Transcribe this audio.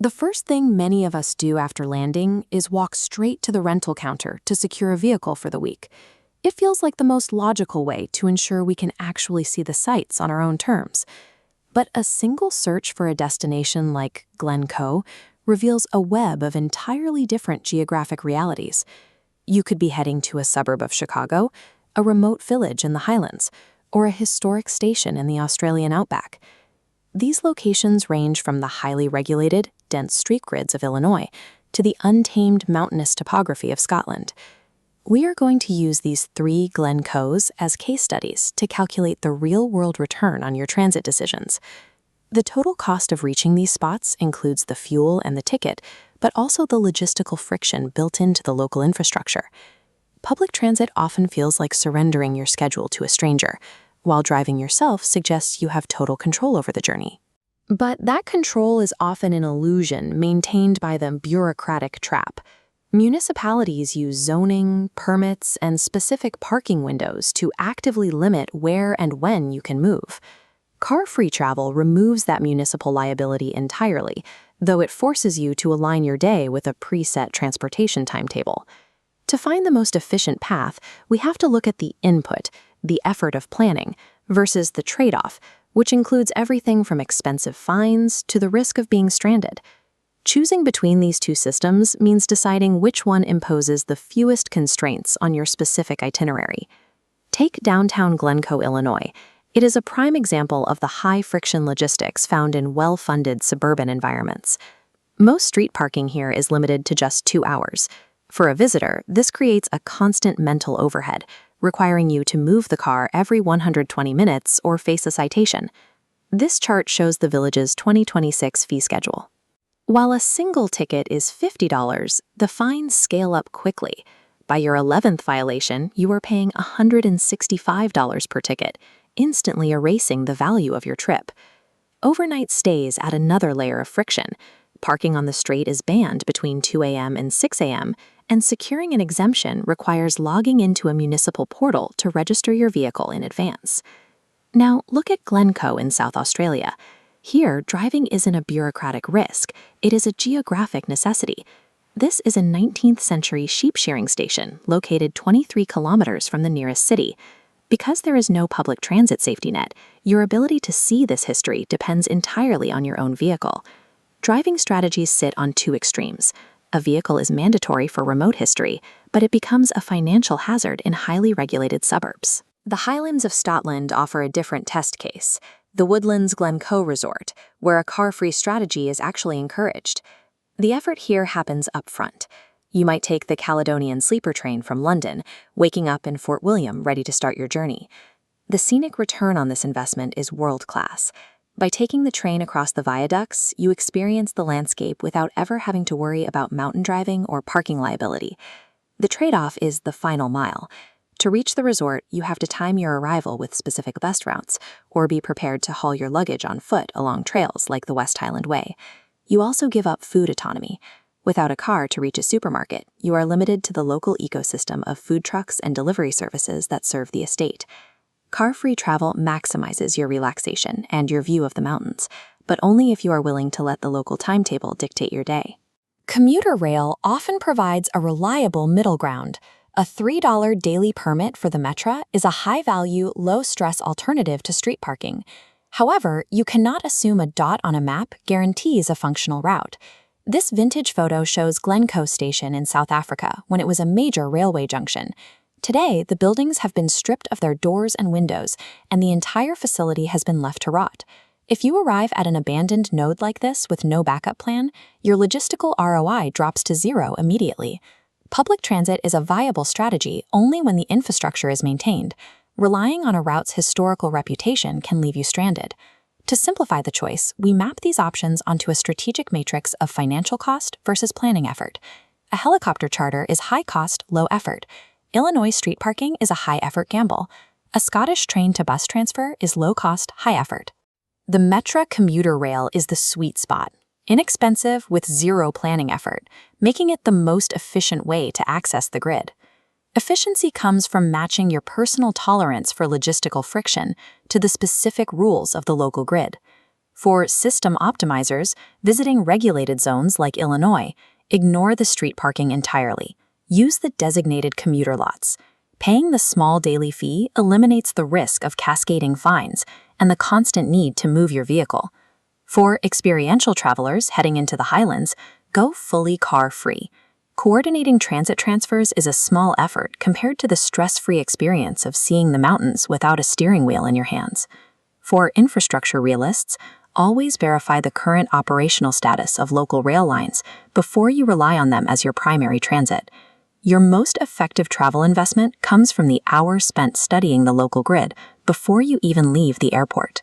The first thing many of us do after landing is walk straight to the rental counter to secure a vehicle for the week. It feels like the most logical way to ensure we can actually see the sights on our own terms. But a single search for a destination like Glencoe reveals a web of entirely different geographic realities. You could be heading to a suburb of Chicago, a remote village in the Highlands, or a historic station in the Australian outback. These locations range from the highly regulated, dense street grids of Illinois to the untamed mountainous topography of Scotland. We are going to use these 3 Glencoes as case studies to calculate the real-world return on your transit decisions. The total cost of reaching these spots includes the fuel and the ticket, but also the logistical friction built into the local infrastructure. Public transit often feels like surrendering your schedule to a stranger, while driving yourself suggests you have total control over the journey. But that control is often an illusion maintained by the bureaucratic trap. Municipalities use zoning, permits, and specific parking windows to actively limit where and when you can move. Car-free travel removes that municipal liability entirely, though it forces you to align your day with a preset transportation timetable. To find the most efficient path, we have to look at the input, the effort of planning, versus the trade-off, which includes everything from expensive fines to the risk of being stranded. Choosing between these 2 systems means deciding which one imposes the fewest constraints on your specific itinerary. Take downtown Glencoe, Illinois. It is a prime example of the high-friction logistics found in well-funded suburban environments. Most street parking here is limited to just 2 hours. For a visitor, this creates a constant mental overhead, requiring you to move the car every 120 minutes or face a citation. This chart shows the village's 2026 fee schedule. While a single ticket is $50, the fines scale up quickly. By your 11th violation, you are paying $165 per ticket, instantly erasing the value of your trip. Overnight stays add another layer of friction. Parking on the street is banned between 2 a.m. and 6 a.m., and securing an exemption requires logging into a municipal portal to register your vehicle in advance. Now, look at Glencoe in South Australia. Here, driving isn't a bureaucratic risk, it is a geographic necessity. This is a 19th century sheep shearing station located 23 kilometers from the nearest city. Because there is no public transit safety net, your ability to see this history depends entirely on your own vehicle. Driving strategies sit on 2 extremes. A vehicle is mandatory for remote history, but it becomes a financial hazard in highly regulated suburbs. The Highlands of Scotland offer a different test case, the Woodlands Glencoe Resort, where a car-free strategy is actually encouraged. The effort here happens up front. You might take the Caledonian sleeper train from London, waking up in Fort William ready to start your journey. The scenic return on this investment is world-class. By taking the train across the viaducts, you experience the landscape without ever having to worry about mountain driving or parking liability. The trade-off is the final mile. To reach the resort, you have to time your arrival with specific bus routes, or be prepared to haul your luggage on foot along trails like the West Highland Way. You also give up food autonomy. Without a car to reach a supermarket, you are limited to the local ecosystem of food trucks and delivery services that serve the estate. Car-free travel maximizes your relaxation and your view of the mountains, but only if you are willing to let the local timetable dictate your day. Commuter rail often provides a reliable middle ground. A $3 daily permit for the Metra is a high-value, low-stress alternative to street parking. However, you cannot assume a dot on a map guarantees a functional route. This vintage photo shows Glencoe Station in South Africa when it was a major railway junction. Today, the buildings have been stripped of their doors and windows, and the entire facility has been left to rot. If you arrive at an abandoned node like this with no backup plan, your logistical ROI drops to 0 immediately. Public transit is a viable strategy only when the infrastructure is maintained. Relying on a route's historical reputation can leave you stranded. To simplify the choice, we map these options onto a strategic matrix of financial cost versus planning effort. A helicopter charter is high cost, low effort. Illinois street parking is a high effort gamble. A Scottish train to bus transfer is low cost, high effort. The Metra commuter rail is the sweet spot. Inexpensive with 0 planning effort, making it the most efficient way to access the grid. Efficiency comes from matching your personal tolerance for logistical friction to the specific rules of the local grid. For system optimizers, visiting regulated zones like Illinois, ignore the street parking entirely. Use the designated commuter lots. Paying the small daily fee eliminates the risk of cascading fines and the constant need to move your vehicle. For experiential travelers heading into the Highlands, go fully car-free. Coordinating transit transfers is a small effort compared to the stress-free experience of seeing the mountains without a steering wheel in your hands. For infrastructure realists, always verify the current operational status of local rail lines before you rely on them as your primary transit. Your most effective travel investment comes from the hours spent studying the local grid before you even leave the airport.